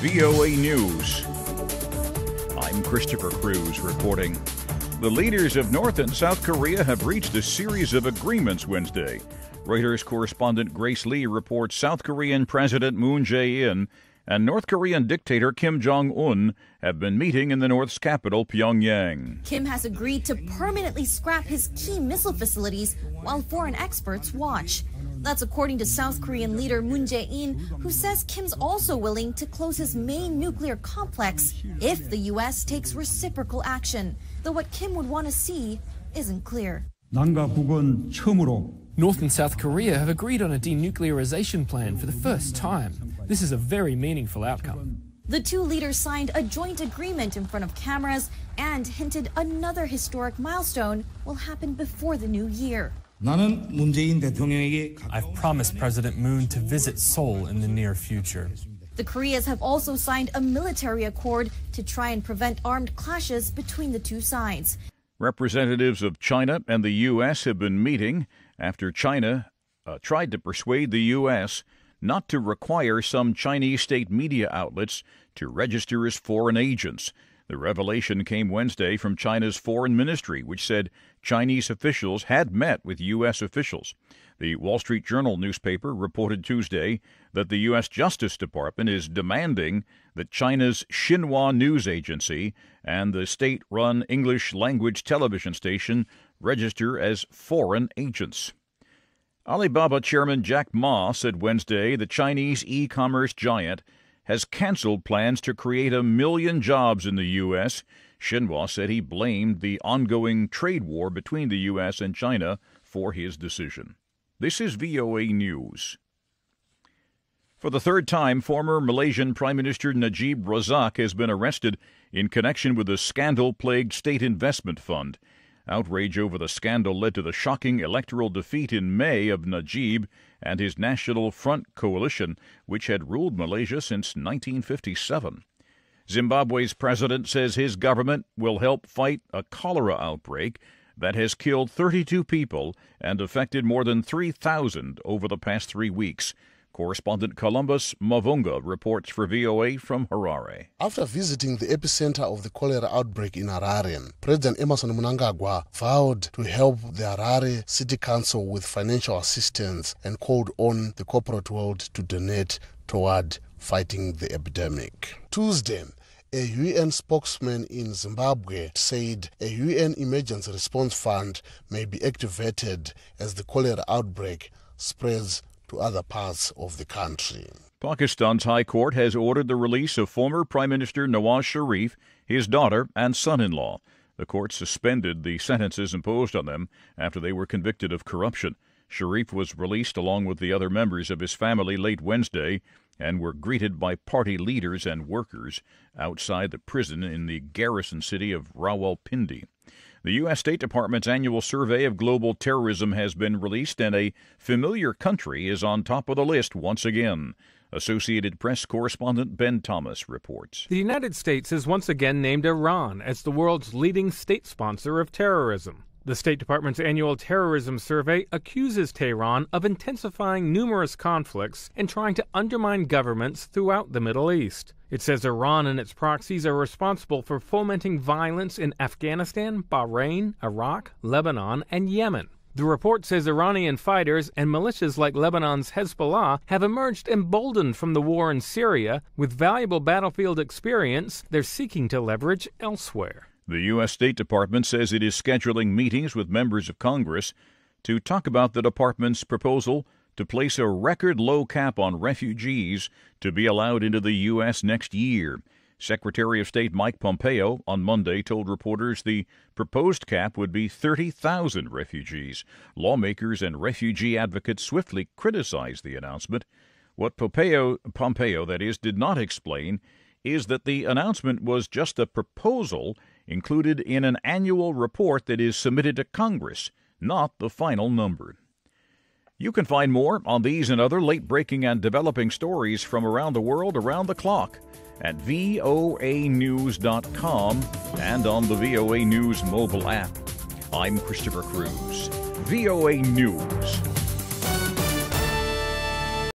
VOA News. I'm Christopher Cruz reporting. The leaders of North and South Korea have reached a series of agreements Wednesday. Reuters correspondent Grace Lee reports South Korean President Moon Jae-in and North Korean dictator Kim Jong Un have been meeting in the North's capital, Pyongyang. Kim has agreed to permanently scrap his key missile facilities while foreign experts watch. That's according to South Korean leader Moon Jae-in, who says Kim's also willing to close his main nuclear complex if the U.S. takes reciprocal action. Though what Kim would want to see isn't clear. 남과 북은 처음으로 North and South Korea have agreed on a denuclearization plan for the first time. This is a very meaningful outcome. The two leaders signed a joint agreement in front of cameras and hinted another historic milestone will happen before the new year. 나는 문재인 대통령에게 I've promised President Moon to visit Seoul in the near future. The Koreas have also signed a military accord to try and prevent armed clashes between the two sides. Representatives of China and the U.S. have been meeting after China tried to persuade the U.S. not to require some Chinese state media outlets to register as foreign agents. The revelation came Wednesday from China's foreign ministry, which said Chinese officials had met with U.S. officials. The Wall Street Journal newspaper reported Tuesday that the U.S. Justice Department is demanding that China's Xinhua news agency and the state-run English-language television station register as foreign agents. Alibaba chairman Jack Ma said Wednesday the Chinese e-commerce giant has canceled plans to create 1 million jobs in the U.S. Xinhua said he blamed the ongoing trade war between the U.S. and China for his decision. This is VOA News. For the third time, former Malaysian Prime Minister Najib Razak has been arrested in connection with a scandal-plagued state investment fund. Outrage over the scandal led to the shocking electoral defeat in May of Najib and his National Front coalition, which had ruled Malaysia since 1957. Zimbabwe's president says his government will help fight a cholera outbreak that has killed 32 people and affected more than 3,000 over the past 3 weeks. Correspondent Columbus Mavunga reports for VOA from Harare. After visiting the epicenter of the cholera outbreak in Harare, President Emmerson Mnangagwa vowed to help the Harare City Council with financial assistance and called on the corporate world to donate toward fighting the epidemic. Tuesday, a UN spokesman in Zimbabwe said a UN emergency response fund may be activated as the cholera outbreak spreads to other parts of the country. Pakistan's High Court has ordered the release of former Prime Minister Nawaz Sharif, his daughter, and son-in-law. The court suspended the sentences imposed on them after they were convicted of corruption. Sharif was released along with the other members of his family late Wednesday and were greeted by party leaders and workers outside the prison in the garrison city of Rawalpindi. The U.S. State Department's annual survey of global terrorism has been released, and a familiar country is on top of the list once again. Associated Press correspondent Ben Thomas reports. The United States has once again named Iran as the world's leading state sponsor of terrorism. The State Department's annual terrorism survey accuses Tehran of intensifying numerous conflicts and trying to undermine governments throughout the Middle East. It says Iran and its proxies are responsible for fomenting violence in Afghanistan, Bahrain, Iraq, Lebanon, and Yemen. The report says Iranian fighters and militias like Lebanon's Hezbollah have emerged emboldened from the war in Syria with valuable battlefield experience they're seeking to leverage elsewhere. The U.S. State Department says it is scheduling meetings with members of Congress to talk about the department's proposal to place a record-low cap on refugees to be allowed into the U.S. next year. Secretary of State Mike Pompeo on Monday told reporters the proposed cap would be 30,000 refugees. Lawmakers and refugee advocates swiftly criticized the announcement. What Pompeo, that is, did not explain is that the announcement was just a proposal included in an annual report that is submitted to Congress, not the final number. You can find more on these and other late-breaking and developing stories from around the world around the clock at voanews.com and on the VOA News mobile app. I'm Christopher Cruz. VOA News.